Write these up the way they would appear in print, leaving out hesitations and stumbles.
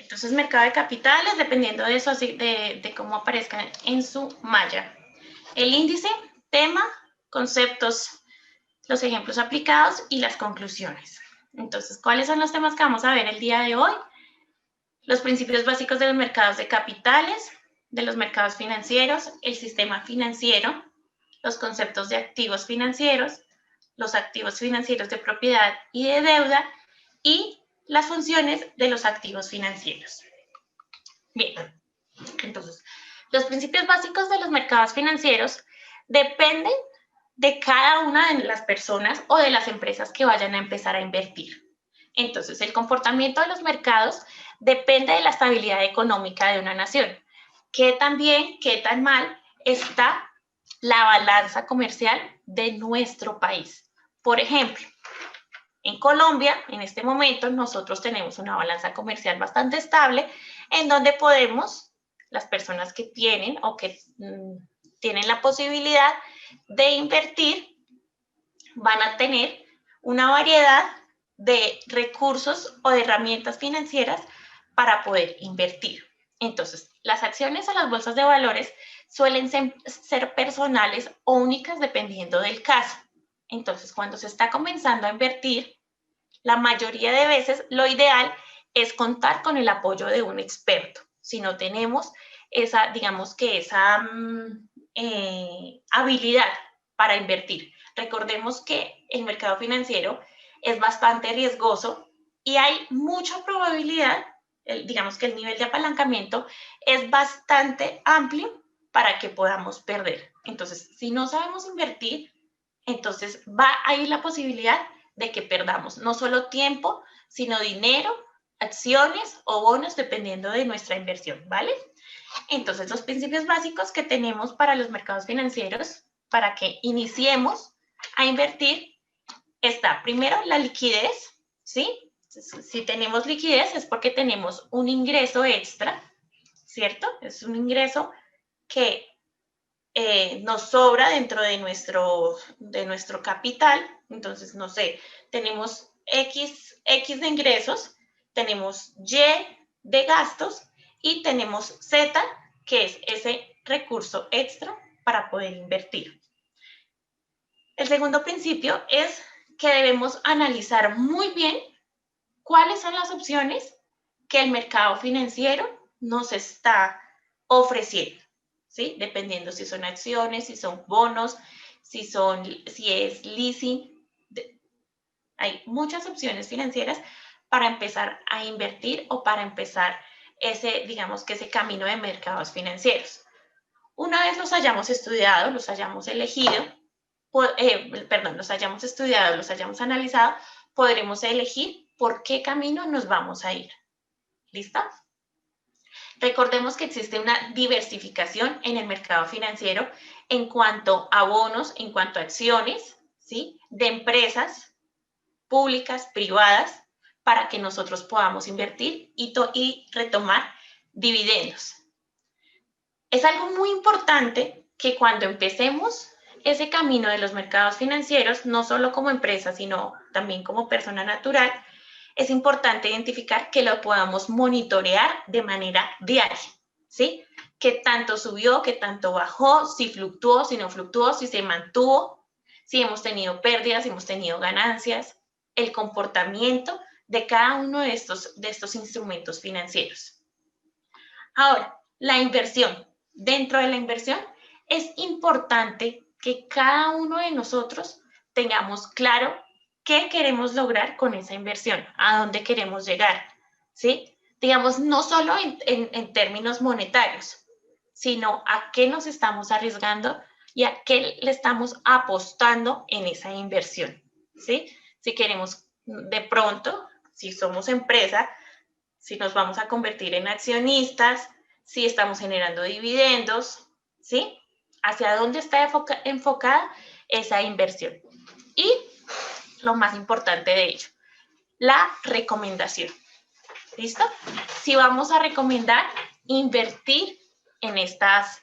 entonces mercado de capitales, dependiendo de eso, de cómo aparezcan en su malla. El índice, tema, conceptos, los ejemplos aplicados y las conclusiones. Entonces, ¿cuáles son los temas que vamos a ver el día de hoy? Los principios básicos de los mercados de capitales, de los mercados financieros, el sistema financiero, los conceptos de activos financieros, los activos financieros de propiedad y de deuda y las funciones de los activos financieros. Bien, entonces, los principios básicos de los mercados financieros dependen de cada una de las personas o de las empresas que vayan a empezar a invertir. Entonces, el comportamiento de los mercados depende de la estabilidad económica de una nación. ¿Qué tan bien, qué tan mal está la balanza comercial de nuestro país? Por ejemplo, en Colombia, en este momento, nosotros tenemos una balanza comercial bastante estable en donde podemos, las personas que tienen o que tienen la posibilidad de invertir, van a tener una variedad de recursos o de herramientas financieras para poder invertir. Entonces, las acciones a las bolsas de valores suelen ser personales o únicas dependiendo del caso. Entonces, cuando se está comenzando a invertir, la mayoría de veces lo ideal es contar con el apoyo de un experto. Si no tenemos esa, digamos que esa habilidad para invertir. Recordemos que el mercado financiero es bastante riesgoso y hay mucha probabilidad, digamos que el nivel de apalancamiento es bastante amplio para que podamos perder. Entonces, si no sabemos invertir, entonces va a ir la posibilidad de que perdamos no solo tiempo, sino dinero, acciones o bonos, dependiendo de nuestra inversión, ¿vale? Entonces, los principios básicos que tenemos para los mercados financieros, para que iniciemos a invertir, está primero la liquidez, ¿sí? Si tenemos liquidez es porque tenemos un ingreso extra, ¿cierto? Es un ingreso que nos sobra dentro de nuestro capital. Entonces, no sé, tenemos X de ingresos, tenemos Y de gastos y tenemos Z, que es ese recurso extra para poder invertir. El segundo principio es que debemos analizar muy bien cuáles son las opciones que el mercado financiero nos está ofreciendo, ¿sí? Dependiendo si son acciones, si son bonos, si es leasing. Hay muchas opciones financieras para empezar a invertir o para empezar digamos que ese camino de mercados financieros. Una vez los hayamos estudiado, los hayamos elegido, los hayamos estudiado, los hayamos analizado, podremos elegir por qué camino nos vamos a ir. ¿Listo? Recordemos que existe una diversificación en el mercado financiero en cuanto a bonos, en cuanto a acciones, ¿sí? De empresas públicas, privadas, para que nosotros podamos invertir y retomar dividendos. Es algo muy importante que cuando empecemos ese camino de los mercados financieros, no solo como empresa, sino también como persona natural, es importante identificar que lo podamos monitorear de manera diaria, ¿sí? ¿Qué tanto subió, qué tanto bajó, si fluctuó, si no fluctuó, si se mantuvo, si hemos tenido pérdidas, si hemos tenido ganancias, el comportamiento de cada uno de estos instrumentos financieros. Ahora, la inversión. Dentro de la inversión es importante que cada uno de nosotros tengamos claro qué queremos lograr con esa inversión, a dónde queremos llegar, ¿sí? Digamos, no solo en términos monetarios, sino a qué nos estamos arriesgando y a qué le estamos apostando en esa inversión, ¿sí? Si queremos de pronto, si somos empresa, si nos vamos a convertir en accionistas, si estamos generando dividendos, ¿sí? ¿Hacia dónde está enfocada esa inversión? Y lo más importante de ello, la recomendación. ¿Listo? Si vamos a recomendar invertir en estas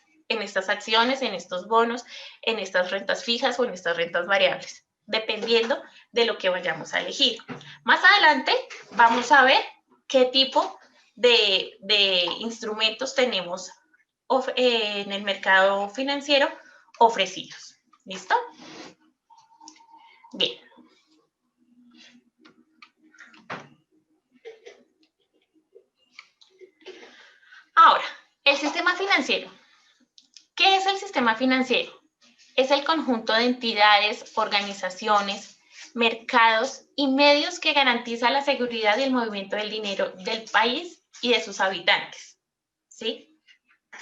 acciones, en estos bonos, en estas rentas fijas o en estas rentas variables, dependiendo de lo que vayamos a elegir. Más adelante vamos a ver qué tipo de instrumentos tenemos en el mercado financiero ofrecidos. ¿Listo? Bien. Ahora, el sistema financiero. ¿Qué es el sistema financiero? Es el conjunto de entidades, organizaciones, mercados y medios que garantiza la seguridad y el movimiento del dinero del país y de sus habitantes. ¿Sí?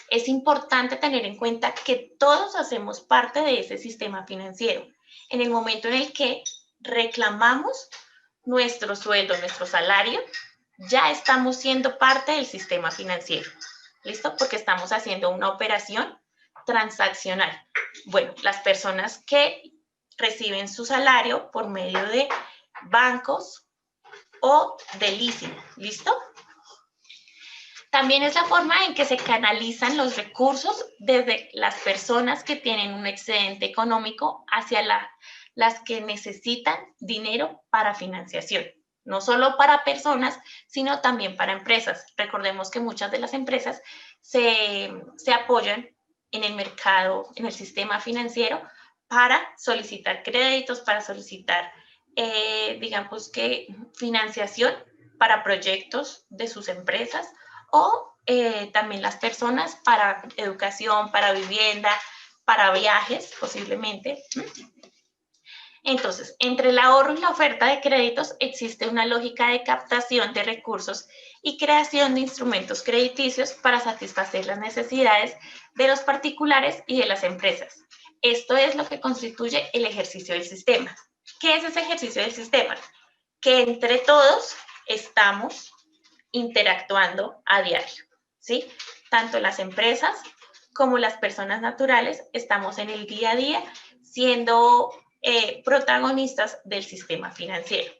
Es importante tener en cuenta que todos hacemos parte de ese sistema financiero. En el momento en el que reclamamos nuestro sueldo, nuestro salario, ya estamos siendo parte del sistema financiero. ¿Listo? Porque estamos haciendo una operación transaccional. Bueno, las personas que reciben su salario por medio de bancos o de leasing. ¿Listo? También es la forma en que se canalizan los recursos desde las personas que tienen un excedente económico hacia las que necesitan dinero para financiación. No solo para personas, sino también para empresas. Recordemos que muchas de las empresas se apoyan en el mercado, en el sistema financiero, para solicitar créditos, para solicitar, digamos que, financiación para proyectos de sus empresas o también las personas para educación, para vivienda, para viajes posiblemente. Entonces, entre el ahorro y la oferta de créditos existe una lógica de captación de recursos y creación de instrumentos crediticios para satisfacer las necesidades de los particulares y de las empresas. Esto es lo que constituye el ejercicio del sistema. ¿Qué es ese ejercicio del sistema? Que entre todos estamos interactuando a diario, ¿sí? Tanto las empresas como las personas naturales estamos en el día a día siendo protagonistas del sistema financiero.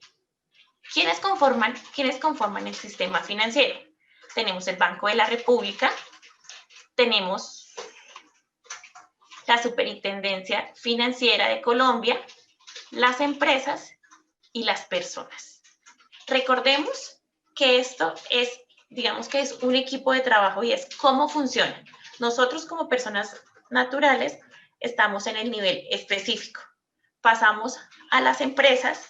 ¿Quiénes conforman el sistema financiero? Tenemos el Banco de la República, tenemos la Superintendencia Financiera de Colombia, las empresas y las personas. Recordemos que esto es, digamos que es un equipo de trabajo y es cómo funciona. Nosotros como personas naturales estamos en el nivel específico. Pasamos a las empresas,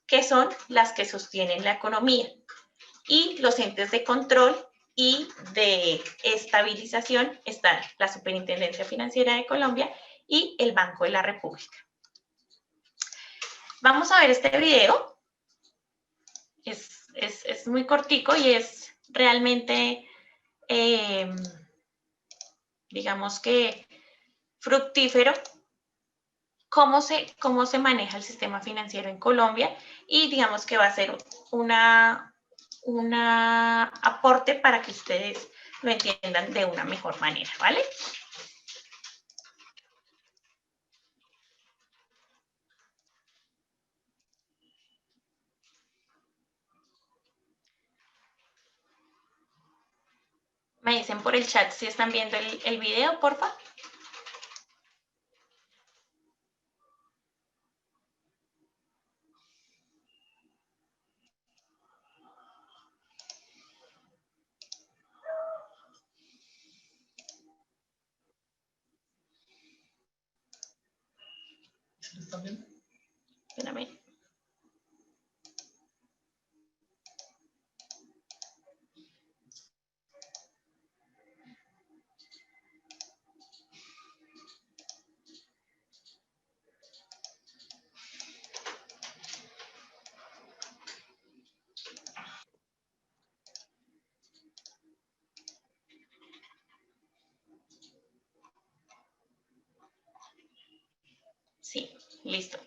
que son las que sostienen la economía, y los entes de control y de estabilización están la Superintendencia Financiera de Colombia y el Banco de la República. Vamos a ver este video. Es muy cortico y es realmente, digamos que, fructífero cómo se maneja el sistema financiero en Colombia y digamos que va a ser un aporte para que ustedes lo entiendan de una mejor manera, ¿vale? Me dicen por el chat si están viendo el video, porfa. ¿Están viendo? Espérame. Sí, listo.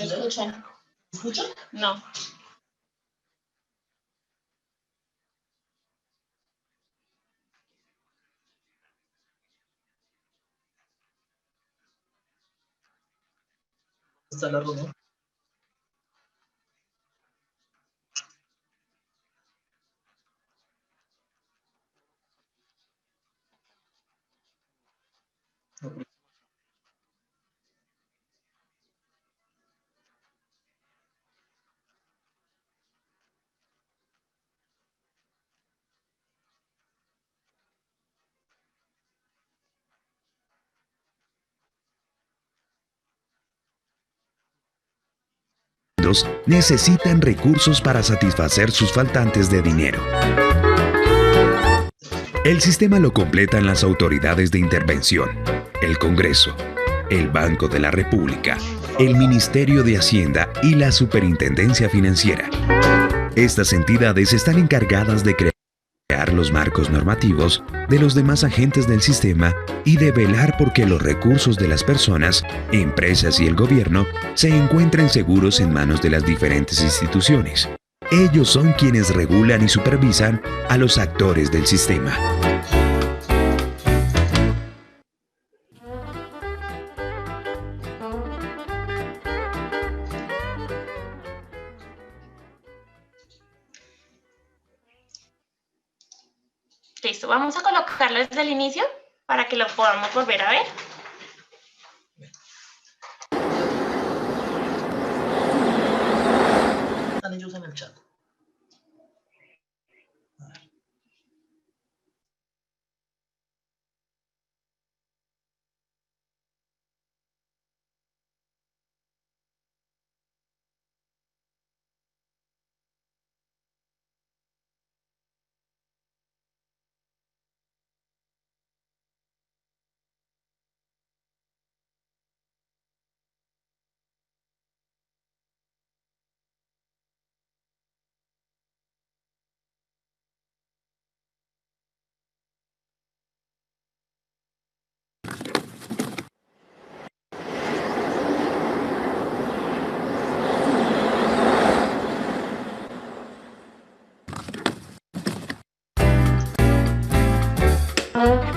no escuchan. ¿Escuchan? No. Está largo, ¿no? Necesitan recursos para satisfacer sus faltantes de dinero. El sistema lo completan las autoridades de intervención, el Congreso, el Banco de la República, el Ministerio de Hacienda y la Superintendencia Financiera. Estas entidades están encargadas de crear los marcos normativos de los demás agentes del sistema y de velar porque los recursos de las personas, empresas y el gobierno se encuentren seguros en manos de las diferentes instituciones. Ellos son quienes regulan y supervisan a los actores del sistema. Listo, vamos a colocarlo desde el inicio para que lo podamos volver a ver. Están ellos en el chat. A ver.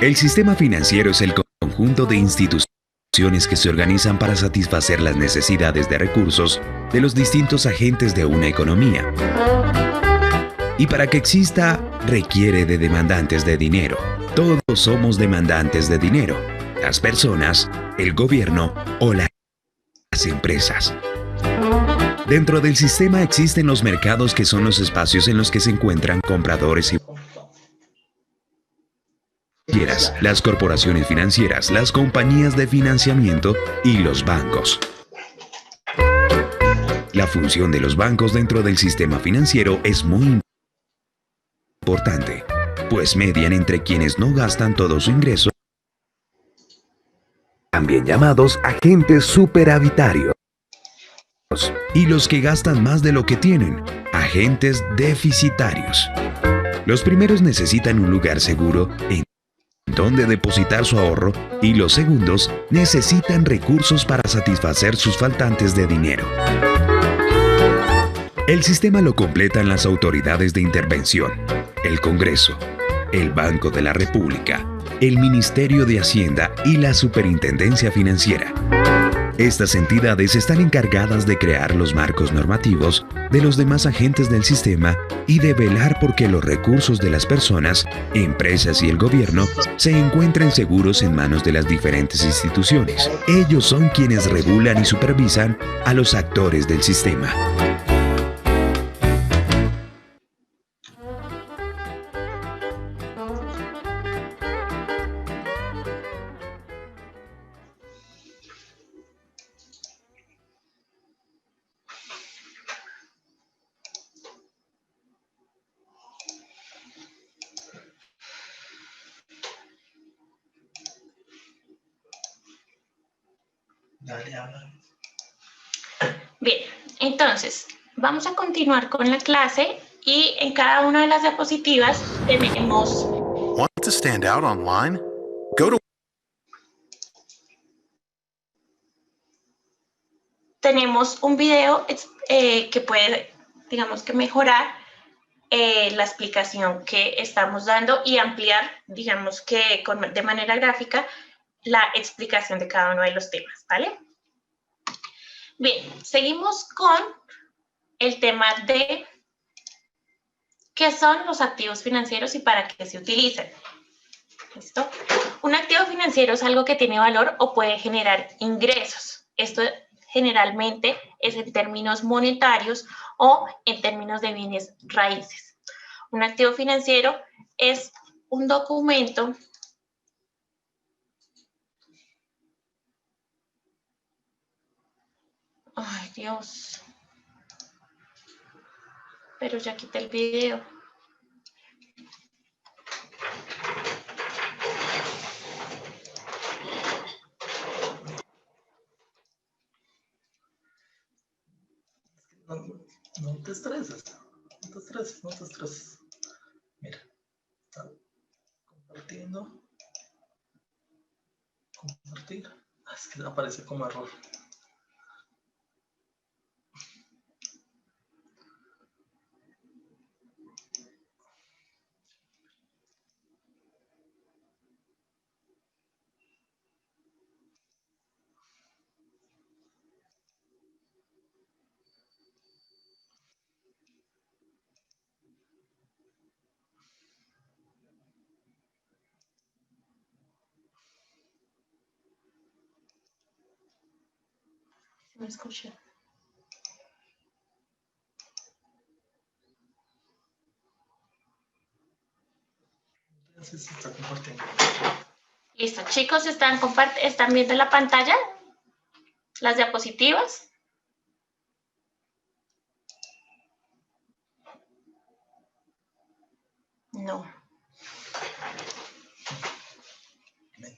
El sistema financiero es el conjunto de instituciones que se organizan para satisfacer las necesidades de recursos de los distintos agentes de una economía. Y para que exista, requiere de demandantes de dinero. Todos somos demandantes de dinero. Las personas, el gobierno o las empresas. Dentro del sistema existen los mercados, que son los espacios en los que se encuentran compradores y las corporaciones financieras, las compañías de financiamiento y los bancos. La función de los bancos dentro del sistema financiero es muy importante, pues median entre quienes no gastan todo su ingreso, también llamados agentes superavitarios, y los que gastan más de lo que tienen, agentes deficitarios. Los primeros necesitan un lugar seguro en donde depositar su ahorro, y los segundos necesitan recursos para satisfacer sus faltantes de dinero. El sistema lo completan las autoridades de intervención, el Congreso, el Banco de la República, el Ministerio de Hacienda y la Superintendencia Financiera. Estas entidades están encargadas de crear los marcos normativos de los demás agentes del sistema y de velar porque los recursos de las personas, empresas y el gobierno se encuentren seguros en manos de las diferentes instituciones. Ellos son quienes regulan y supervisan a los actores del sistema. Dale, habla. Bien, entonces vamos a continuar con la clase y en cada una de las diapositivas tenemos... Want to stand out online? Go to tenemos un video que puede, digamos que mejorar la explicación que estamos dando y ampliar, digamos que de manera gráfica, la explicación de cada uno de los temas, ¿vale? Bien, seguimos con el tema de qué son los activos financieros y para qué se utilizan. ¿Listo? Un activo financiero es algo que tiene valor o puede generar ingresos. Esto generalmente es en términos monetarios o en términos de bienes raíces. Un activo financiero es un documento Ay, Dios. Pero ya quité el video. No te estreses. No te estreses, no te estreses. Mira, está compartiendo. Compartir. Es que aparece como error. ¿Me escucha? Sí, se está compartiendo. Listo, chicos, ¿están viendo la pantalla? ¿Las diapositivas? No. Mira.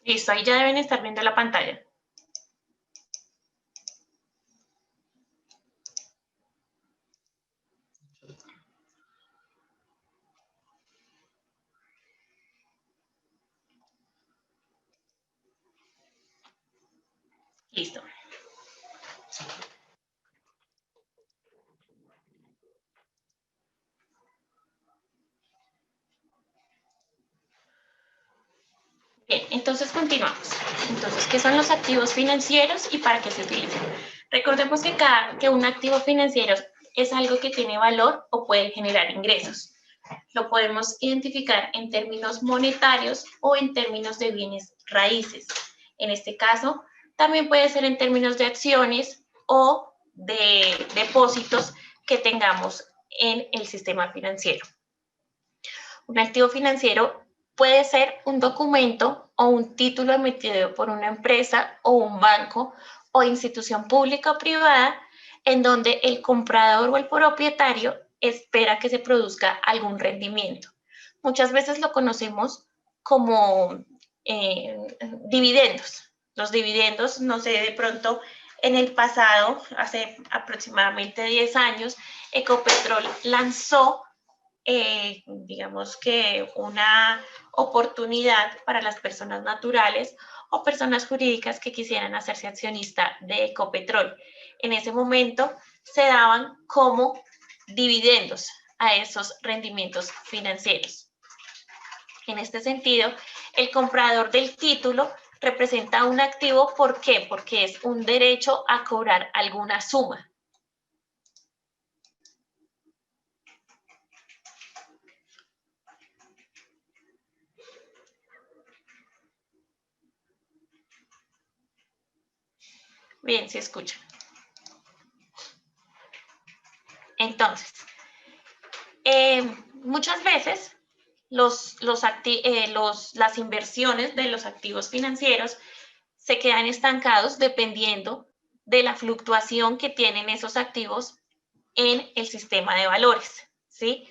Listo, ahí ya deben estar viendo la pantalla. Listo. Bien, entonces continuamos. Entonces, ¿qué son los activos financieros y para qué se utilizan? Recordemos que un activo financiero es algo que tiene valor o puede generar ingresos. Lo podemos identificar en términos monetarios o en términos de bienes raíces. En este caso, también puede ser en términos de acciones o de depósitos que tengamos en el sistema financiero. Un activo financiero puede ser un documento o un título emitido por una empresa o un banco o institución pública o privada en donde el comprador o el propietario espera que se produzca algún rendimiento. Muchas veces lo conocemos como dividendos. Los dividendos, no sé, de pronto en el pasado, hace aproximadamente 10 años, Ecopetrol lanzó digamos que una oportunidad para las personas naturales o personas jurídicas que quisieran hacerse accionista de Ecopetrol. En ese momento se daban como dividendos a esos rendimientos financieros. En este sentido, el comprador del título representa un activo, ¿por qué? Porque es un derecho a cobrar alguna suma. Bien, se escucha. Entonces, Muchas veces las inversiones de los activos financieros se quedan estancados dependiendo de la fluctuación que tienen esos activos en el sistema de valores, ¿sí?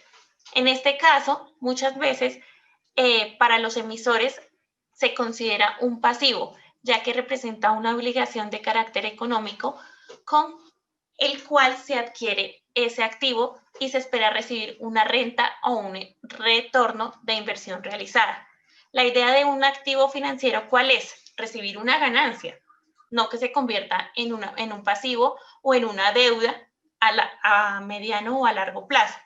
En este caso, muchas veces para los emisores se considera un pasivo, ya que representa una obligación de carácter económico con el cual se adquiere ese activo y se espera recibir una renta o un retorno de inversión realizada. La idea de un activo financiero, ¿cuál es? Recibir una ganancia, no que se convierta en un pasivo o en una deuda a mediano o a largo plazo.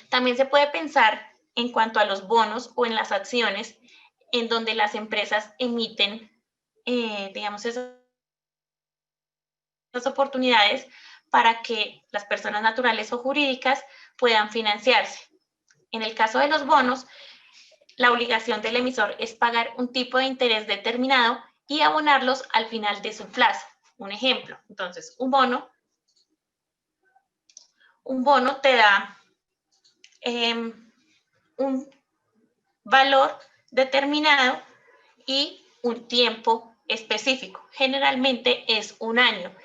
También se puede pensar en cuanto a los bonos o en las acciones, en donde las empresas emiten, digamos, esas oportunidades para que las personas naturales o jurídicas puedan financiarse. En el caso de los bonos, la obligación del emisor es pagar un tipo de interés determinado y abonarlos al final de su plazo. Un ejemplo, entonces, un bono te da un valor determinado y un tiempo específico. Generalmente es un año.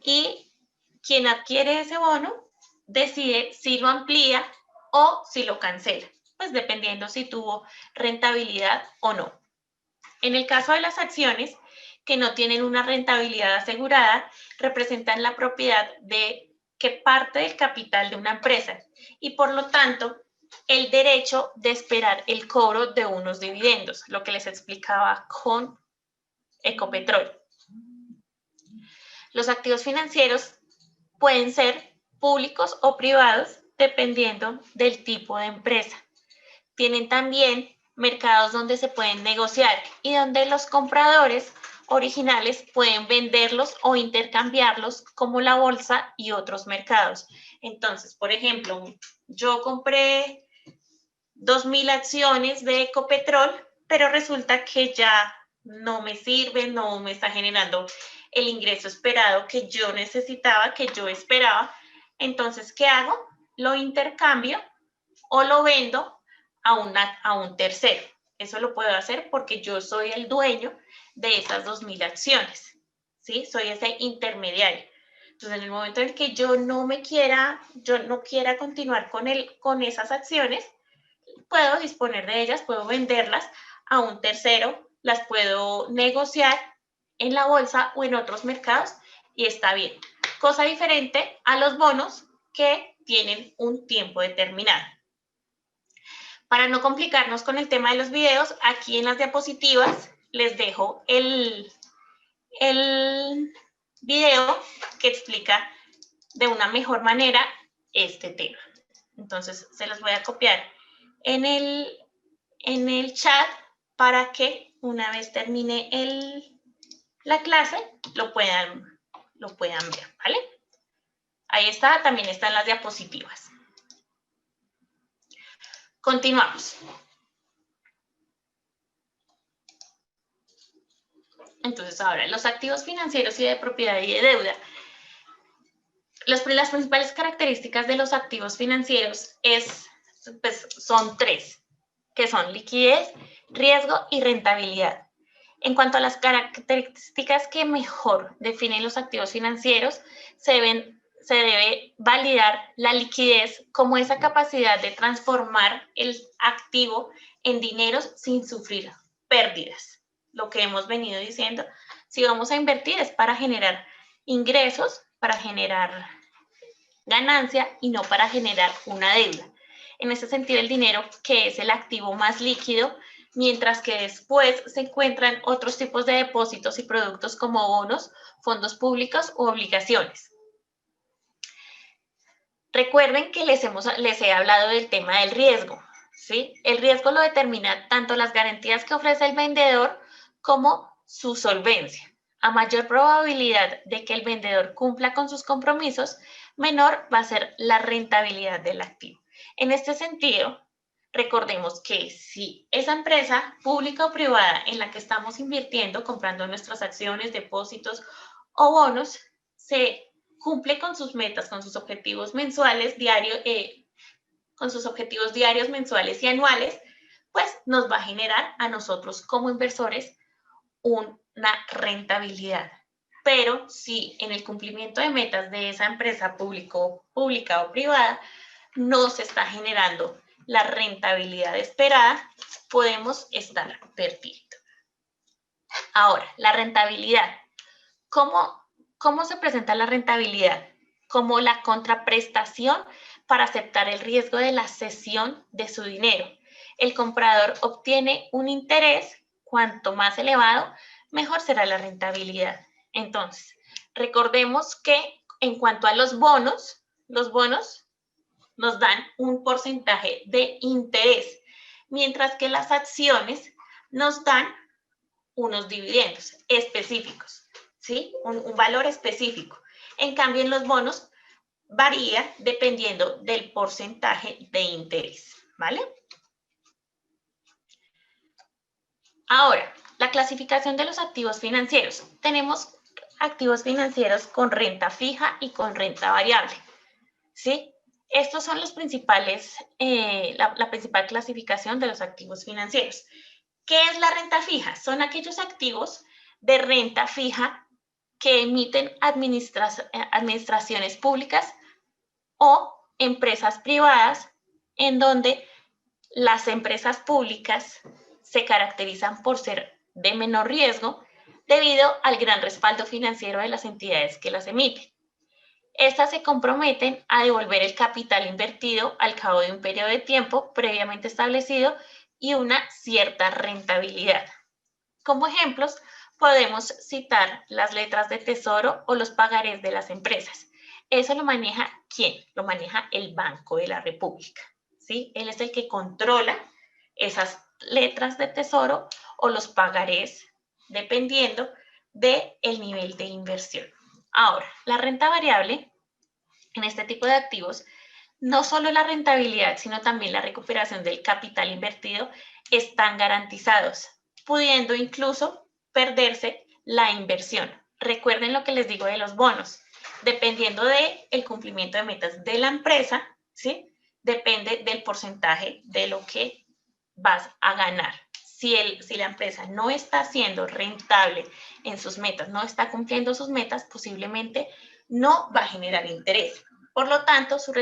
Y quien adquiere ese bono decide si lo amplía o si lo cancela, pues dependiendo si tuvo rentabilidad o no. En el caso de las acciones que no tienen una rentabilidad asegurada, representan la propiedad de que parte del capital de una empresa y por lo tanto el derecho de esperar el cobro de unos dividendos, lo que les explicaba con Ecopetrol. Los activos financieros pueden ser públicos o privados dependiendo del tipo de empresa. Tienen también mercados donde se pueden negociar y donde los compradores originales pueden venderlos o intercambiarlos como la bolsa y otros mercados. Entonces, por ejemplo, yo compré 2.000 acciones de Ecopetrol, pero resulta que ya no me sirven, no me está generando el ingreso esperado que yo necesitaba, que yo esperaba. Entonces, ¿qué hago? Lo intercambio o lo vendo a un tercero. Eso lo puedo hacer porque yo soy el dueño de esas 2.000 acciones, ¿sí? Soy ese intermediario. Entonces, en el momento en que yo no quiera continuar con esas acciones, puedo disponer de ellas, puedo venderlas a un tercero, las puedo negociar en la bolsa o en otros mercados y está bien. Cosa diferente a los bonos que tienen un tiempo determinado. Para no complicarnos con el tema de los videos, aquí en las diapositivas les dejo el video que explica de una mejor manera este tema. Entonces, se los voy a copiar en el chat para que una vez termine la clase lo puedan ver, ¿vale? Ahí está, también están las diapositivas. Continuamos. Entonces, ahora, los activos financieros y de propiedad y de deuda. Las principales características de los activos financieros son tres, que son liquidez, riesgo y rentabilidad. En cuanto a las características que mejor definen los activos financieros, se debe validar la liquidez como esa capacidad de transformar el activo en dinero sin sufrir pérdidas. Lo que hemos venido diciendo, si vamos a invertir es para generar ingresos, para generar ganancia y no para generar una deuda. En ese sentido, el dinero, que es el activo más líquido, mientras que después se encuentran otros tipos de depósitos y productos como bonos, fondos públicos u obligaciones. Recuerden que les he hablado del tema del riesgo, ¿sí? El riesgo lo determina tanto las garantías que ofrece el vendedor como su solvencia. A mayor probabilidad de que el vendedor cumpla con sus compromisos, menor va a ser la rentabilidad del activo. En este sentido, recordemos que si esa empresa pública o privada en la que estamos invirtiendo, comprando nuestras acciones, depósitos o bonos, se cumple con sus metas, con sus objetivos mensuales, diarios, con sus objetivos diarios, mensuales y anuales, pues nos va a generar a nosotros como inversores una rentabilidad. Pero si en el cumplimiento de metas de esa empresa pública o privada no se está generando la rentabilidad esperada, podemos estar perdiendo. Ahora, la rentabilidad. ¿Cómo se presenta la rentabilidad? Como la contraprestación para aceptar el riesgo de la cesión de su dinero. El comprador obtiene un interés, cuanto más elevado, mejor será la rentabilidad. Entonces, recordemos que en cuanto a los bonos nos dan un porcentaje de interés, mientras que las acciones nos dan unos dividendos específicos, ¿sí? Un valor específico. En cambio, en los bonos varía dependiendo del porcentaje de interés, ¿vale? Ahora, la clasificación de los activos financieros. Tenemos activos financieros con renta fija y con renta variable, ¿sí? Estos son los principales, la principal clasificación de los activos financieros. ¿Qué es la renta fija? Son aquellos activos de renta fija que emiten administraciones públicas o empresas privadas, en donde las empresas públicas se caracterizan por ser de menor riesgo debido al gran respaldo financiero de las entidades que las emiten. Estas se comprometen a devolver el capital invertido al cabo de un periodo de tiempo previamente establecido y una cierta rentabilidad. Como ejemplos, podemos citar las letras de tesoro o los pagarés de las empresas. Eso lo maneja ¿quién? Lo maneja el Banco de la República, ¿sí? Él es el que controla esas letras de tesoro o los pagarés, dependiendo del nivel de inversión. Ahora, la renta variable en este tipo de activos, no solo la rentabilidad, sino también la recuperación del capital invertido están garantizados, pudiendo incluso perderse la inversión. Recuerden lo que les digo de los bonos. Dependiendo del cumplimiento de metas de la empresa, ¿sí? Depende del porcentaje de lo que vas a ganar. Si la empresa no está siendo rentable en sus metas, no está cumpliendo sus metas, posiblemente no va a generar interés. Por lo tanto, su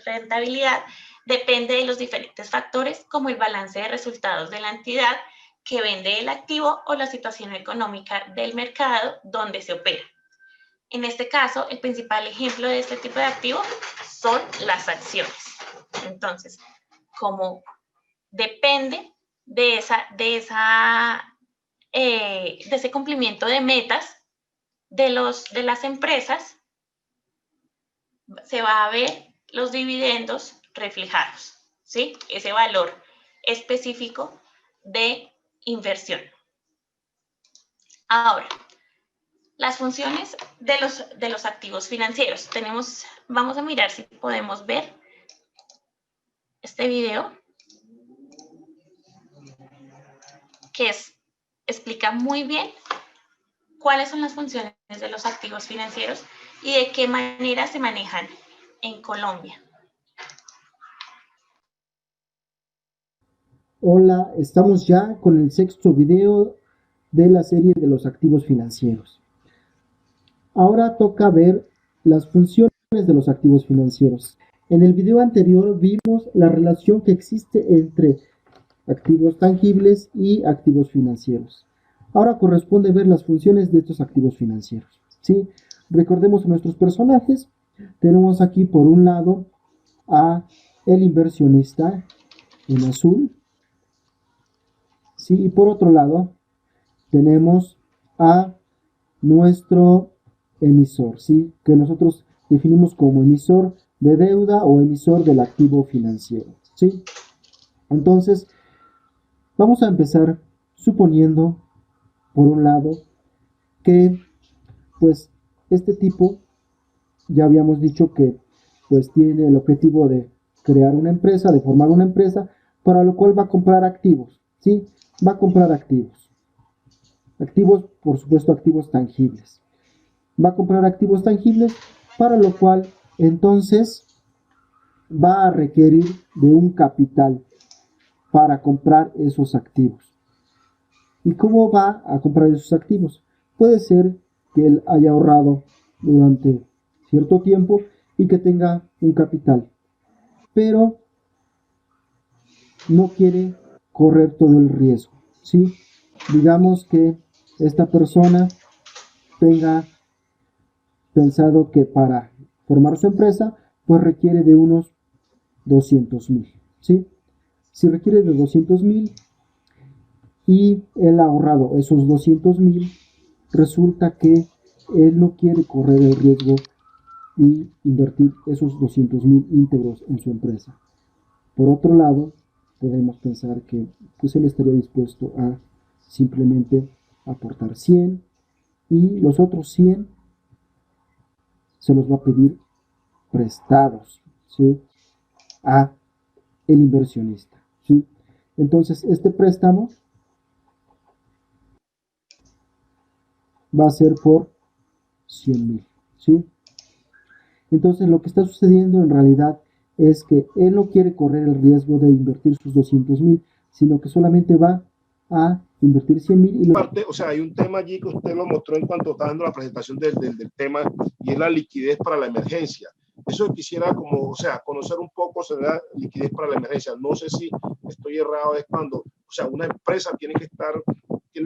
rentabilidad depende de los diferentes factores como el balance de resultados de la entidad que vende el activo o la situación económica del mercado donde se opera. En este caso, el principal ejemplo de este tipo de activo son las acciones. Entonces, como depende de ese cumplimiento de metas de las empresas, se va a ver los dividendos reflejados, ¿sí? Ese valor específico de inversión. Ahora, las funciones de los activos financieros. Vamos a mirar si podemos ver este video, que explica muy bien cuáles son las funciones de los activos financieros y de qué manera se manejan en Colombia. Hola, estamos ya con el sexto video de la serie de los activos financieros. Ahora toca ver las funciones de los activos financieros. En el video anterior vimos la relación que existe entre activos tangibles y activos financieros. Ahora corresponde ver las funciones de estos activos financieros, ¿sí? Recordemos nuestros personajes. Tenemos aquí por un lado a el inversionista en azul, ¿sí? Y por otro lado tenemos a nuestro emisor, ¿sí? Que nosotros definimos como emisor de deuda o emisor del activo financiero, ¿sí? Entonces, vamos a empezar suponiendo, por un lado, que pues este tipo, ya habíamos dicho que pues tiene el objetivo de crear una empresa, de formar una empresa, para lo cual va a comprar activos, ¿sí? Va a comprar activos. Activos, por supuesto, activos tangibles. Va a comprar activos tangibles, para lo cual entonces va a requerir de un capital para comprar esos activos. ¿Y cómo va a comprar esos activos? Puede ser que él haya ahorrado durante cierto tiempo y que tenga un capital, pero no quiere correr todo el riesgo, ¿sí? Digamos que esta persona tenga pensado que para formar su empresa, pues requiere de unos 200,000, ¿sí? Si requiere de 200,000 y él ha ahorrado esos 200,000, resulta que él no quiere correr el riesgo y invertir esos 200,000 íntegros en su empresa. Por otro lado, podemos pensar que pues él estaría dispuesto a simplemente aportar 100 y los otros 100 se los va a pedir prestados, ¿sí? A el inversionista, ¿sí? Entonces, este préstamo va a ser por 100,000, ¿sí? Entonces, lo que está sucediendo en realidad es que él no quiere correr el riesgo de invertir sus 200,000, sino que solamente va a invertir 100,000 y parte, o sea, hay un tema allí que usted lo mostró en cuanto está dando la presentación del tema, y es la liquidez para la emergencia. Eso quisiera como, o sea, conocer un poco sobre la liquidez para la emergencia. No sé si estoy errado, es cuando, o sea, una empresa tiene que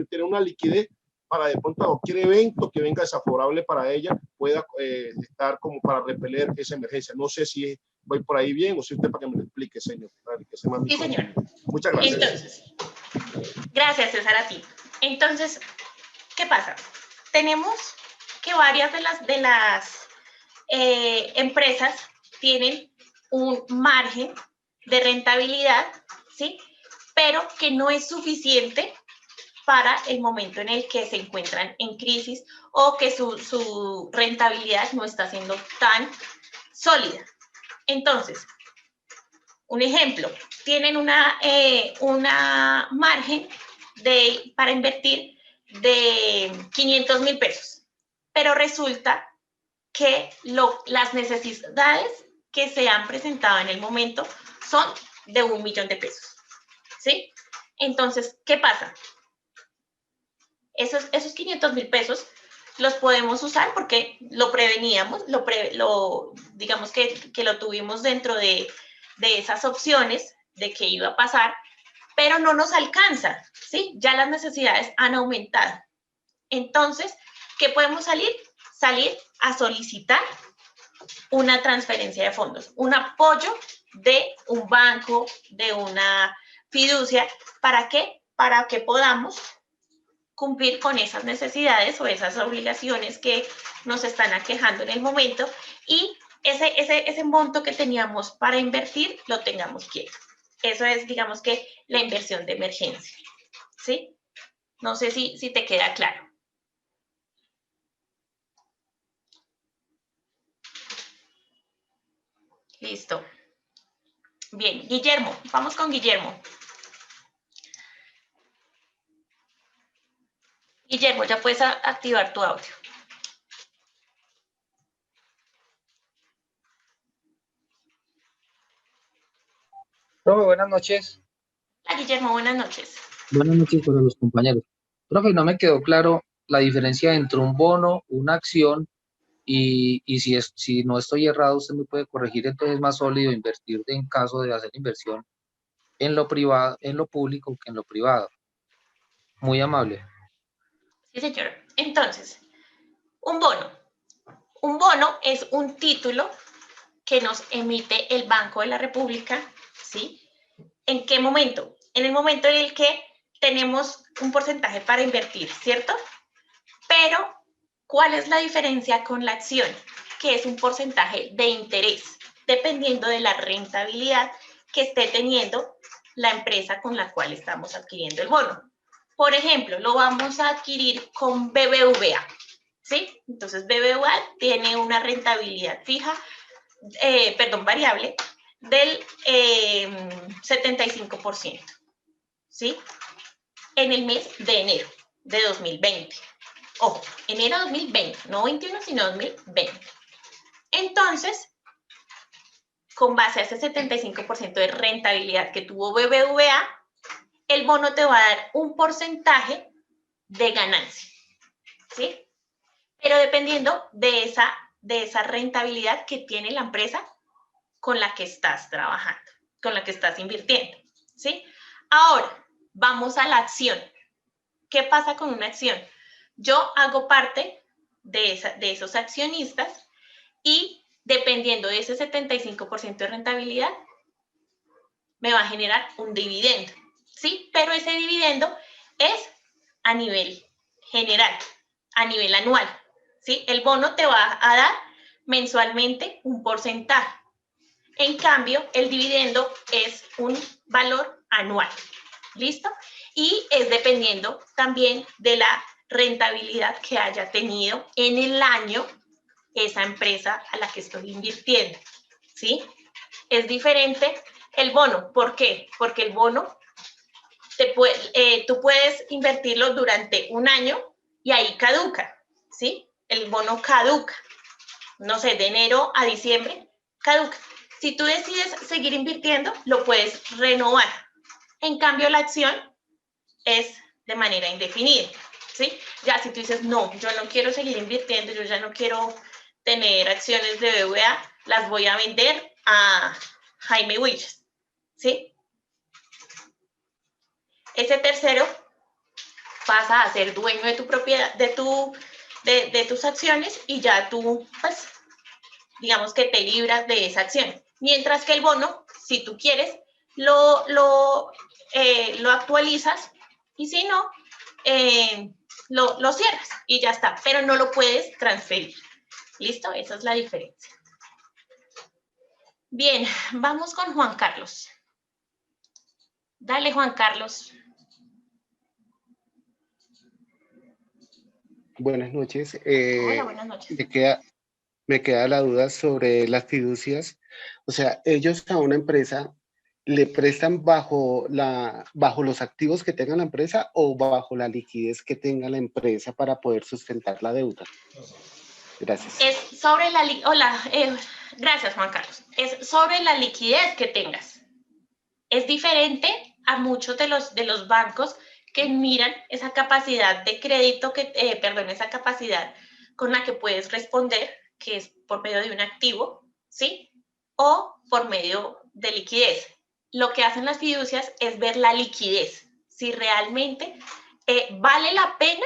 tener una liquidez para de pronto cualquier evento que venga desfavorable para ella pueda estar como para repeler esa emergencia. No sé si voy por ahí bien o si usted para que me lo explique, señor. Sí, señor. Muchas gracias. Entonces, gracias, César, a ti. Entonces, ¿qué pasa? Tenemos que varias de las empresas tienen un margen de rentabilidad, ¿sí? Pero que no es suficiente para el momento en el que se encuentran en crisis o que su rentabilidad no está siendo tan sólida. Entonces, un ejemplo, tienen una margen para invertir de 500,000 pesos, pero resulta que las necesidades que se han presentado en el momento son de 1,000,000 de pesos, ¿sí? Entonces, ¿qué pasa? Esos 500,000 pesos los podemos usar porque lo preveníamos, digamos que lo tuvimos dentro de esas opciones de que iba a pasar, pero no nos alcanza, ¿sí? Ya las necesidades han aumentado. Entonces, ¿qué podemos salir? Salir a solicitar una transferencia de fondos, un apoyo de un banco, de una fiducia. ¿Para qué? Para que podamos cumplir con esas necesidades o esas obligaciones que nos están aquejando en el momento y ese monto que teníamos para invertir lo tengamos quieto. Eso es, digamos que, la inversión de emergencia, ¿sí? No sé si te queda claro. Listo. Bien, Guillermo, vamos con Guillermo. Guillermo, ya puedes activar tu audio. Profe, buenas noches. Hola, Guillermo, buenas noches. Buenas noches para los compañeros. Profe, no me quedó claro la diferencia entre un bono, una acción y si no estoy errado, usted me puede corregir, entonces es más sólido invertir en caso de hacer inversión en lo privado, en lo público que en lo privado. Muy amable. Sí, señor. Entonces, un bono. Un bono es un título que nos emite el Banco de la República, ¿sí? ¿En qué momento? En el momento en el que tenemos un porcentaje para invertir, ¿cierto? Pero, ¿cuál es la diferencia con la acción? Que es un porcentaje de interés, dependiendo de la rentabilidad que esté teniendo la empresa con la cual estamos adquiriendo el bono. Por ejemplo, lo vamos a adquirir con BBVA, ¿sí? Entonces, BBVA tiene una rentabilidad fija, variable, del 75%, ¿sí? En el mes de enero de 2020. Ojo, enero de 2020, no 21, sino 2020. Entonces, con base a ese 75% de rentabilidad que tuvo BBVA, el bono te va a dar un porcentaje de ganancia, ¿sí? Pero dependiendo de esa rentabilidad que tiene la empresa con la que estás trabajando, con la que estás invirtiendo, ¿sí? Ahora, vamos a la acción. ¿Qué pasa con una acción? Yo hago parte de esos accionistas y dependiendo de ese 75% de rentabilidad, me va a generar un dividendo, ¿sí? Pero ese dividendo es a nivel general, a nivel anual, ¿sí? El bono te va a dar mensualmente un porcentaje. En cambio, el dividendo es un valor anual, ¿listo? Y es dependiendo también de la rentabilidad que haya tenido en el año esa empresa a la que estoy invirtiendo, ¿sí? Es diferente el bono. ¿Por qué? Porque el bono, tú puedes invertirlo durante un año y ahí caduca, ¿sí? El bono caduca, no sé, de enero a diciembre, caduca. Si tú decides seguir invirtiendo, lo puedes renovar. En cambio, la acción es de manera indefinida, ¿sí? Ya si tú dices, no, yo no quiero seguir invirtiendo, yo ya no quiero tener acciones de BBVA, las voy a vender a Jaime Wilches, ¿sí? Ese tercero pasa a ser dueño de tu propiedad, de tus acciones y ya tú, pues, digamos que te libras de esa acción. Mientras que el bono, si tú quieres, lo actualizas y si no, lo cierras y ya está, pero no lo puedes transferir. ¿Listo? Esa es la diferencia. Bien, vamos con Juan Carlos. Dale, Juan Carlos. Buenas noches. Hola, buenas noches. Me queda la duda sobre las fiducias. O sea, ellos a una empresa le prestan bajo los activos que tenga la empresa o bajo la liquidez que tenga la empresa para poder sustentar la deuda. Gracias. Es sobre gracias, Juan Carlos. Es sobre la liquidez que tengas. Es diferente a muchos de los bancos que miran esa capacidad de crédito, esa capacidad con la que puedes responder, que es por medio de un activo, ¿sí? O por medio de liquidez. Lo que hacen las fiducias es ver la liquidez, si realmente vale la pena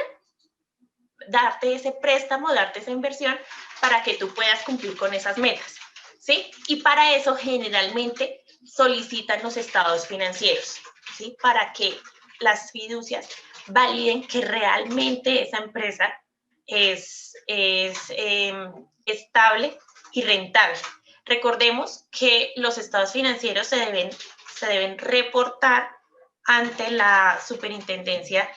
darte ese préstamo, darte esa inversión para que tú puedas cumplir con esas metas, ¿sí? Y para eso generalmente solicitan los estados financieros, ¿sí? Para que las fiducias validen que realmente esa empresa es estable y rentable. Recordemos que los estados financieros se deben reportar ante la superintendencia,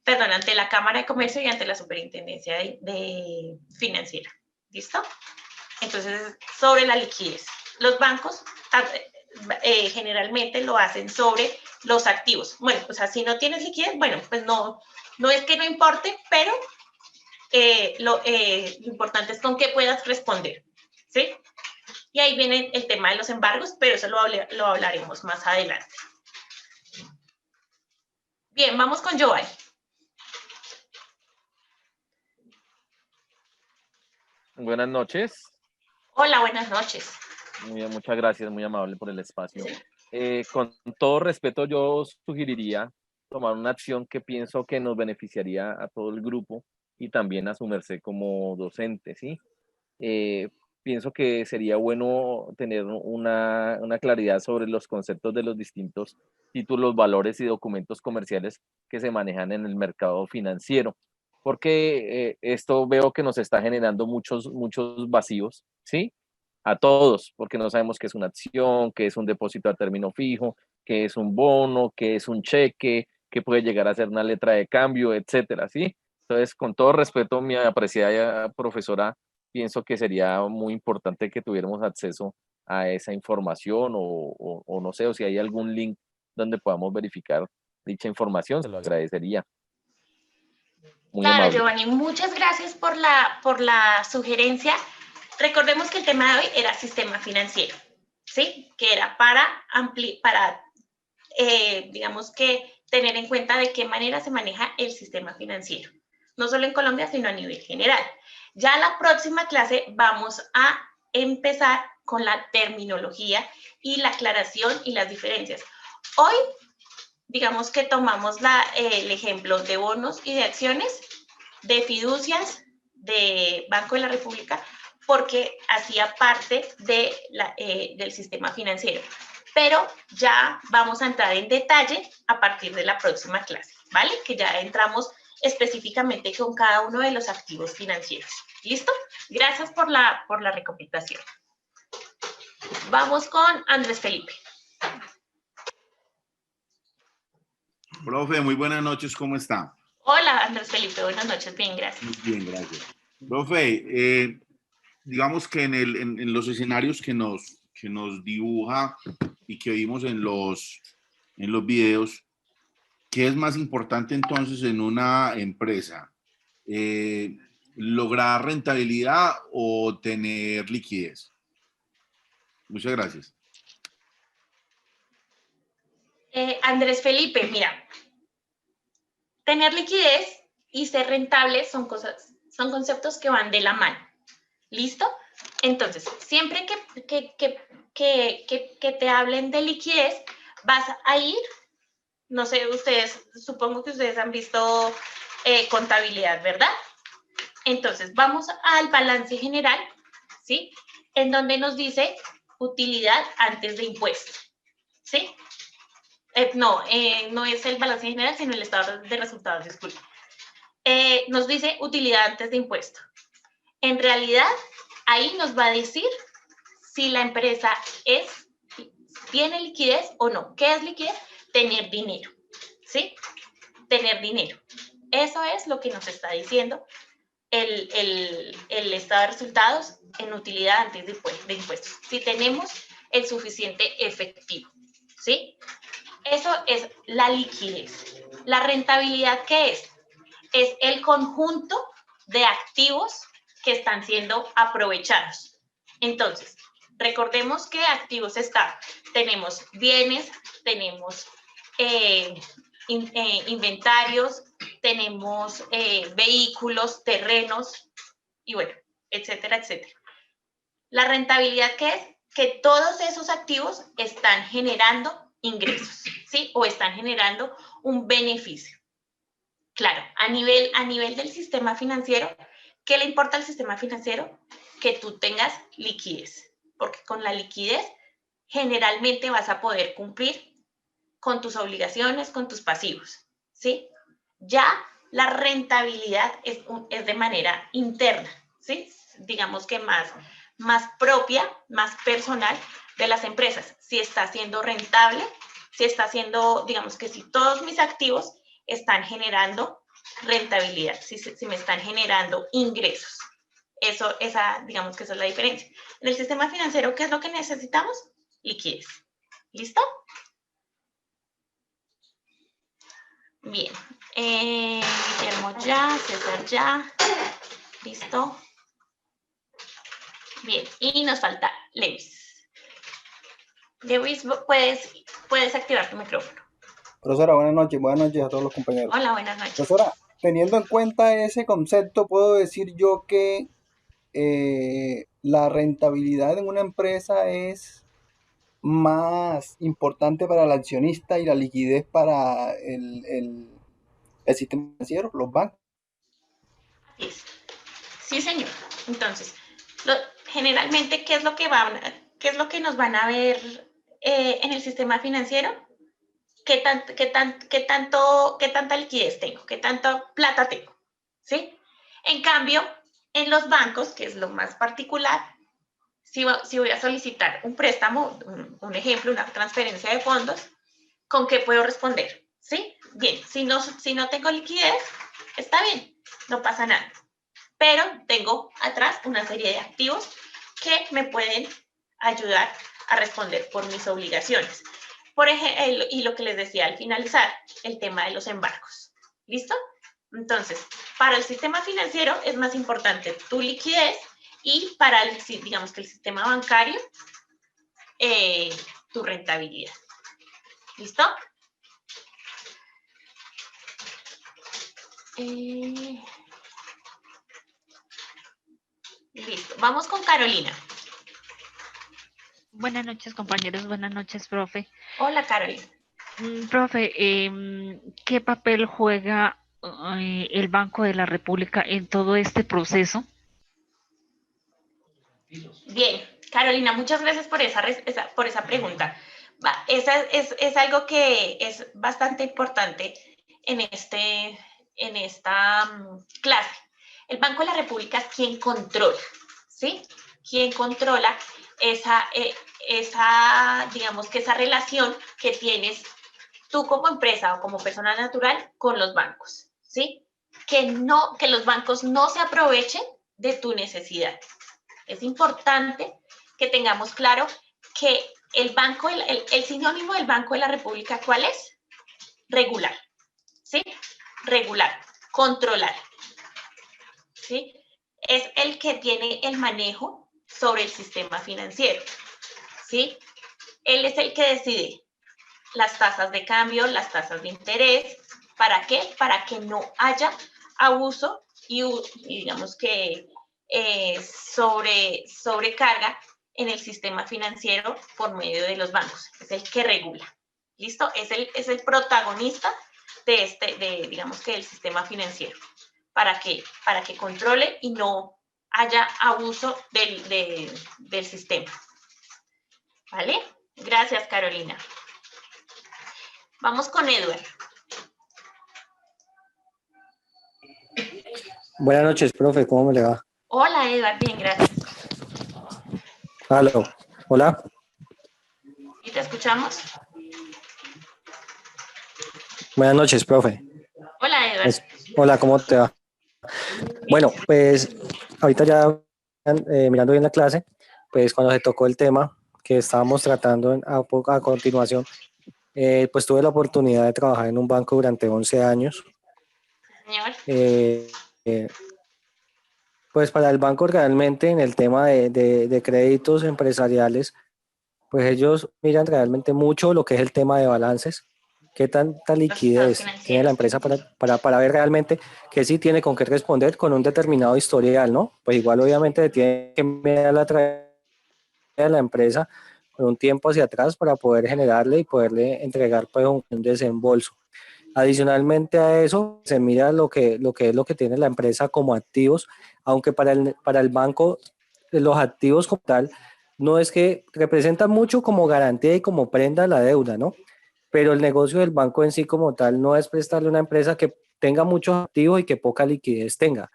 perdón, ante la Cámara de Comercio y ante la superintendencia de financiera. ¿Listo? Entonces, sobre la liquidez. Los bancos generalmente lo hacen sobre los activos. Bueno, o sea, si no tienes liquidez, bueno, pues no es que no importe, pero lo importante es con qué puedas responder, ¿sí? Y ahí viene el tema de los embargos, pero eso lo hablaremos más adelante. Bien, vamos con Joay. Buenas noches. Hola, buenas noches. Muy bien, muchas gracias, muy amable por el espacio. Con todo respeto, yo sugeriría tomar una acción que pienso que nos beneficiaría a todo el grupo y también a su merced como docente, ¿sí? Pienso que sería bueno tener una claridad sobre los conceptos de los distintos títulos, valores y documentos comerciales que se manejan en el mercado financiero, porque esto veo que nos está generando muchos vacíos, ¿sí? A todos, porque no sabemos qué es una acción, qué es un depósito a término fijo, qué es un bono, qué es un cheque, qué puede llegar a ser una letra de cambio, etcétera, ¿sí? Entonces, con todo respeto, mi apreciada profesora, pienso que sería muy importante que tuviéramos acceso a esa información o no sé, o si hay algún link donde podamos verificar dicha información, se lo agradecería. Muy claro, amable. Giovanni, muchas gracias por la sugerencia. Recordemos que el tema de hoy era sistema financiero, ¿sí? Que era para digamos que tener en cuenta de qué manera se maneja el sistema financiero, no solo en Colombia, sino a nivel general. Ya la próxima clase vamos a empezar con la terminología y la aclaración y las diferencias. Hoy, digamos que tomamos el ejemplo de bonos y de acciones, de fiducias, de Banco de la República, porque hacía parte del sistema financiero. Pero ya vamos a entrar en detalle a partir de la próxima clase, ¿vale? Que ya entramos específicamente con cada uno de los activos financieros. ¿Listo? Gracias por la recopilación. Vamos con Andrés Felipe. Profe, muy buenas noches, ¿cómo está? Hola, Andrés Felipe, buenas noches, bien, gracias. Muy bien, gracias. Profe, digamos que en los escenarios que nos dibuja y que vimos en los videos, ¿qué es más importante entonces en una empresa? ¿Lograr rentabilidad o tener liquidez? Muchas gracias. Andrés Felipe, mira, tener liquidez y ser rentable son conceptos que van de la mano. ¿Listo? Entonces, siempre que te hablen de liquidez, vas a ir, no sé, supongo que ustedes han visto contabilidad, ¿verdad? Entonces, vamos al balance general, ¿sí? En donde nos dice utilidad antes de impuestos, ¿sí? No es el balance general, sino el estado de resultados, disculpe. Nos dice utilidad antes de impuestos. En realidad, ahí nos va a decir si la empresa tiene liquidez o no. ¿Qué es liquidez? Tener dinero, ¿sí? Tener dinero. Eso es lo que nos está diciendo el estado de resultados en utilidad antes de impuestos. Si tenemos el suficiente efectivo, ¿sí? Eso es la liquidez. La rentabilidad, ¿qué es? Es el conjunto de activos que están siendo aprovechados. Entonces, recordemos que activos tenemos bienes, tenemos inventarios, tenemos vehículos, terrenos, y bueno, etcétera, etcétera. La rentabilidad, ¿qué es? Que todos esos activos están generando ingresos, ¿sí? O están generando un beneficio. Claro, a nivel del sistema financiero, ¿qué le importa al sistema financiero? Que tú tengas liquidez, porque con la liquidez generalmente vas a poder cumplir con tus obligaciones, con tus pasivos, ¿sí? Ya la rentabilidad es de manera interna, ¿sí? Digamos que más propia, más personal de las empresas. Si está siendo rentable, si está siendo, digamos que si todos mis activos están generando rentabilidad, si me están generando ingresos. Digamos que esa es la diferencia. En el sistema financiero, ¿qué es lo que necesitamos? Liquidez. ¿Listo? Bien. Guillermo ya, César ya. ¿Listo? Bien. Y nos falta Lewis. Lewis, puedes activar tu micrófono. Profesora, buenas noches a todos los compañeros. Hola, buenas noches. Profesora, teniendo en cuenta ese concepto, puedo decir yo que la rentabilidad en una empresa es más importante para el accionista y la liquidez para el sistema financiero, los bancos. Sí, señor. Entonces, generalmente, ¿qué es lo que nos van a ver en el sistema financiero? ¿Qué tanta liquidez tengo? ¿Qué tanta plata tengo? ¿Sí? En cambio, en los bancos, que es lo más particular, si voy a solicitar un préstamo, un ejemplo, una transferencia de fondos, ¿con qué puedo responder? ¿Sí? Bien, si no tengo liquidez, está bien, no pasa nada. Pero tengo atrás una serie de activos que me pueden ayudar a responder por mis obligaciones. Por ejemplo, y lo que les decía al finalizar, el tema de los embargos. ¿Listo? Entonces, para el sistema financiero es más importante tu liquidez y digamos que el sistema bancario tu rentabilidad. ¿Listo? Listo. Vamos con Carolina. Buenas noches, compañeros. Buenas noches, profe. Hola, Carolina. Profe, ¿qué papel juega el Banco de la República en todo este proceso? Bien, Carolina, muchas gracias por esa pregunta. Esa es algo que es bastante importante en esta clase. El Banco de la República es quien controla, ¿sí? Quien controla digamos que esa relación que tienes tú como empresa o como persona natural con los bancos, ¿sí? Que los bancos no se aprovechen de tu necesidad. Es importante que tengamos claro que el sinónimo del Banco de la República, ¿cuál es? Regular, ¿sí? Regular, controlar, ¿sí? Es el que tiene el manejo sobre el sistema financiero, ¿sí? Él es el que decide las tasas de cambio, las tasas de interés. ¿Para qué? Para que no haya abuso y digamos que sobrecarga en el sistema financiero por medio de los bancos. Es el que regula. ¿Listo? Es el protagonista digamos que del sistema financiero. ¿Para qué? Para que controle y no haya abuso del sistema. ¿Vale? Gracias, Carolina. Vamos con Edward. Buenas noches, profe, ¿cómo me le va? Hola, Edward, bien, gracias. Aló, hola. ¿Y te escuchamos? Buenas noches, profe. Hola, Edward. Hola, ¿cómo te va? Bueno, pues ahorita ya mirando bien la clase, pues cuando se tocó el tema que estábamos tratando a continuación, pues tuve la oportunidad de trabajar en un banco durante 11 años. Señor. Pues para el banco realmente en el tema de créditos empresariales, pues ellos miran realmente mucho lo que es el tema de balances, qué tanta liquidez tiene la empresa para ver realmente que sí tiene con qué responder con un determinado historial, ¿no? Pues igual obviamente tiene que mirar la trayectoria de la empresa con un tiempo hacia atrás para poder generarle y poderle entregar pues un desembolso. Adicionalmente a eso, se mira lo que tiene la empresa como activos, aunque para el banco los activos como tal no es que representan mucho como garantía y como prenda la deuda, ¿no? Pero el negocio del banco en sí como tal no es prestarle a una empresa que tenga muchos activos y que poca liquidez tenga,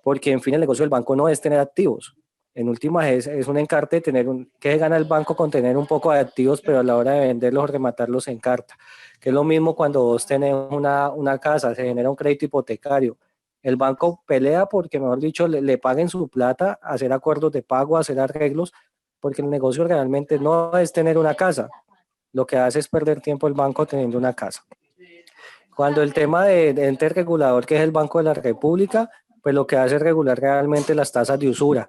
porque en fin el negocio del banco no es tener activos. En últimas es un encarte que gana el banco con tener un poco de activos, pero a la hora de venderlos o rematarlos se encarta. Que es lo mismo cuando vos tenés una casa, se genera un crédito hipotecario. El banco pelea porque, mejor dicho, le paguen su plata, hacer acuerdos de pago, hacer arreglos, porque el negocio realmente no es tener una casa. Lo que hace es perder tiempo el banco teniendo una casa. Cuando el tema de ente regulador, que es el Banco de la República, pues lo que hace es regular realmente las tasas de usura,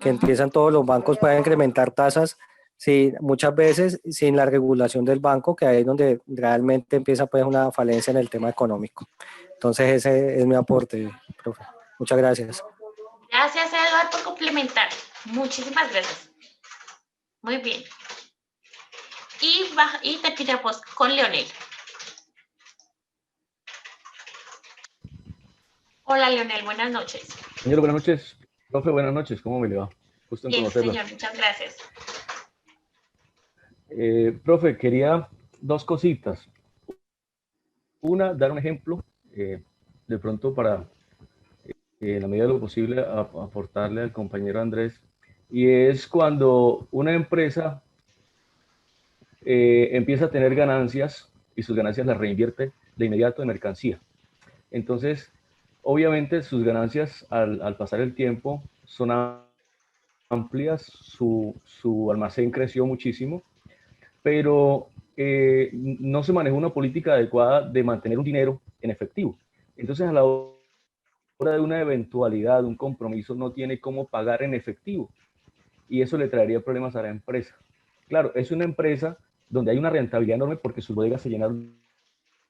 que empiezan todos los bancos para incrementar tasas, sí, muchas veces sin la regulación del banco, que ahí es donde realmente empieza pues una falencia en el tema económico. Entonces ese es mi aporte, profe. Muchas gracias. Gracias, Eduardo, por complementar. Muchísimas gracias. Muy bien. Y terminamos con Leonel. Hola, Leonel, buenas noches. Señor, buenas noches. Profe, buenas noches. ¿Cómo me le va? Gusto en Bien, conocerlo. señor, muchas gracias. Profe, quería dos cositas. Una, dar un ejemplo, de pronto para, en la medida de lo posible, aportarle al compañero Andrés, y es cuando una empresa empieza a tener ganancias y sus ganancias las reinvierte de inmediato en mercancía. Entonces, obviamente sus ganancias al pasar el tiempo son amplias, su almacén creció muchísimo, pero no se manejó una política adecuada de mantener un dinero en efectivo. Entonces, a la hora de una eventualidad, un compromiso, no tiene cómo pagar en efectivo, y eso le traería problemas a la empresa. Claro, es una empresa donde hay una rentabilidad enorme porque sus bodegas se llenaron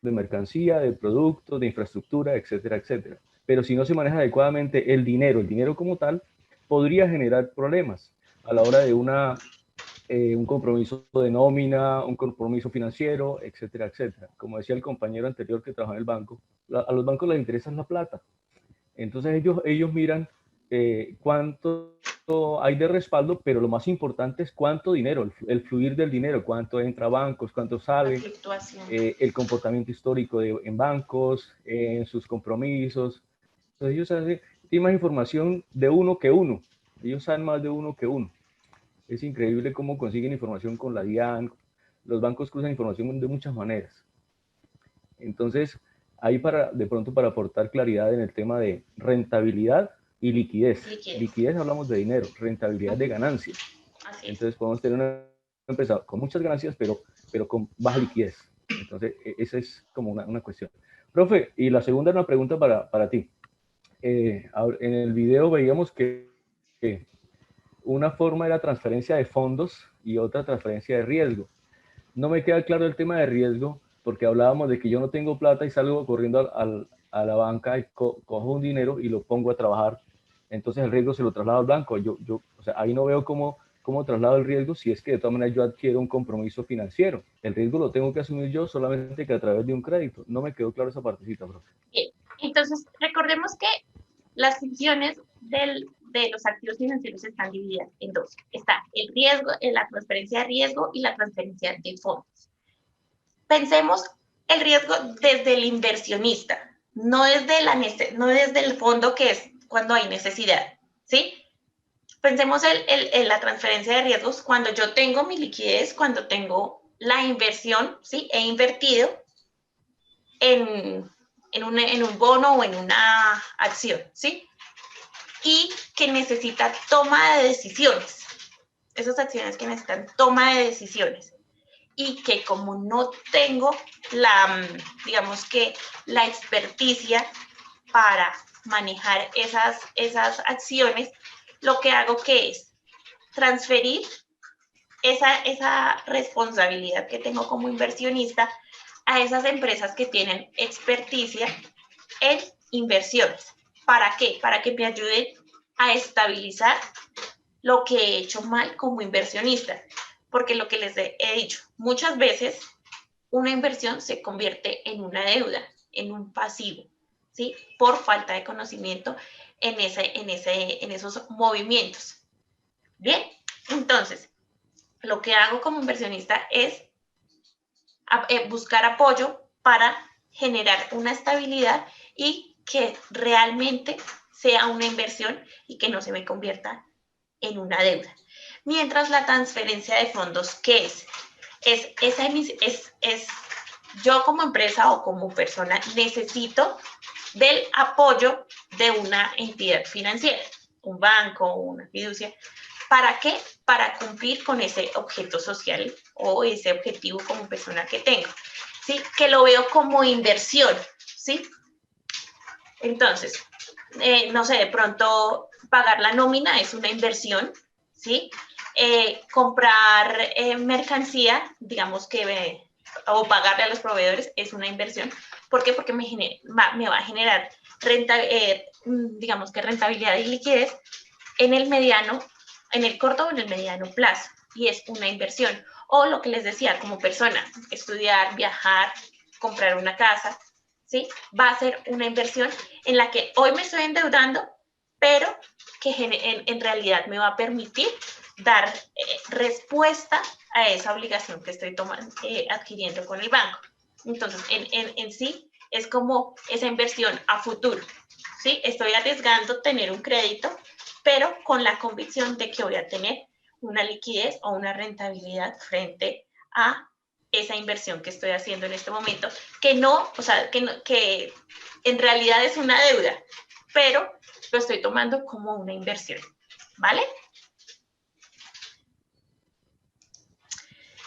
de mercancía, de productos, de infraestructura, etcétera, etcétera. Pero si no se maneja adecuadamente el dinero como tal, podría generar problemas a la hora de un compromiso de nómina, un compromiso financiero, etcétera, etcétera. Como decía el compañero anterior que trabaja en el banco, a los bancos les interesa la plata. Entonces ellos miran cuánto hay de respaldo, pero lo más importante es cuánto dinero, el fluir del dinero, cuánto entra a bancos, cuánto sale, el comportamiento histórico en bancos, en sus compromisos. Entonces ellos tienen más información de uno que uno. Ellos saben más de uno que uno. Es increíble cómo consiguen información con la DIAN. Los bancos cruzan información de muchas maneras. Entonces, ahí de pronto para aportar claridad en el tema de rentabilidad y liquidez. Liquidez hablamos de dinero, rentabilidad de ganancias. Entonces podemos tener una empresa con muchas ganancias, pero con baja liquidez. Entonces, esa es como una cuestión. Profe, y la segunda es una pregunta para ti. En el video veíamos que una forma era transferencia de fondos y otra transferencia de riesgo. No me queda claro el tema de riesgo, porque hablábamos de que yo no tengo plata y salgo corriendo a la banca y cojo un dinero y lo pongo a trabajar. Entonces el riesgo se lo traslado al banco. O sea, ahí no veo cómo traslado el riesgo si es que de todas maneras yo adquiero un compromiso financiero. El riesgo lo tengo que asumir yo solamente que a través de un crédito. No me quedó claro esa partecita, profe. Bien. Entonces, recordemos que las funciones de los activos financieros están divididas en dos. Está el riesgo, la transferencia de riesgo y la transferencia de fondos. Pensemos el riesgo desde el inversionista, no desde el fondo, que es cuando hay necesidad, ¿sí? Pensemos en la transferencia de riesgos cuando yo tengo mi liquidez, cuando tengo la inversión, ¿sí? He invertido en un bono o en una acción, ¿sí? Y que necesita toma de decisiones. Esas acciones que necesitan toma de decisiones. Y que como no tengo digamos que la experticia para manejar esas acciones, lo que hago que es transferir esa responsabilidad que tengo como inversionista a esas empresas que tienen experticia en inversiones. ¿Para qué? Para que me ayuden a estabilizar lo que he hecho mal como inversionista. Porque lo que les he dicho, muchas veces una inversión se convierte en una deuda, en un pasivo, ¿sí? Por falta de conocimiento en esos movimientos. Bien, entonces, lo que hago como inversionista es buscar apoyo para generar una estabilidad y que realmente sea una inversión y que no se me convierta en una deuda. Mientras la transferencia de fondos, ¿qué es? Yo como empresa o como persona necesito del apoyo de una entidad financiera, un banco o una fiducia. ¿Para qué? Para cumplir con ese objeto social o ese objetivo como persona que tengo, ¿sí? Que lo veo como inversión, ¿sí? Entonces, no sé, de pronto pagar la nómina es una inversión, ¿sí? Comprar mercancía, digamos que, o pagarle a los proveedores es una inversión. ¿Por qué? Porque me va a generar digamos que rentabilidad y liquidez en el corto o en el mediano plazo, y es una inversión. O lo que les decía, como persona, estudiar, viajar, comprar una casa, ¿sí? Va a ser una inversión en la que hoy me estoy endeudando, pero que en realidad me va a permitir dar respuesta a esa obligación que estoy adquiriendo con el banco. Entonces, en sí, es como esa inversión a futuro, ¿sí? Estoy arriesgando tener un crédito, pero con la convicción de que voy a tener una liquidez o una rentabilidad frente a esa inversión que estoy haciendo en este momento, que en realidad es una deuda, pero lo estoy tomando como una inversión, ¿vale?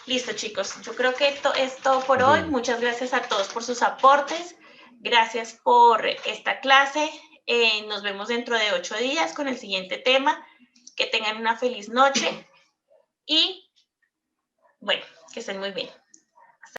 Listo, chicos. Yo creo que esto es todo por hoy. Muchas gracias a todos por sus aportes. Gracias por esta clase. Nos vemos dentro de 8 días con el siguiente tema. Que tengan una feliz noche y Que estén muy bien.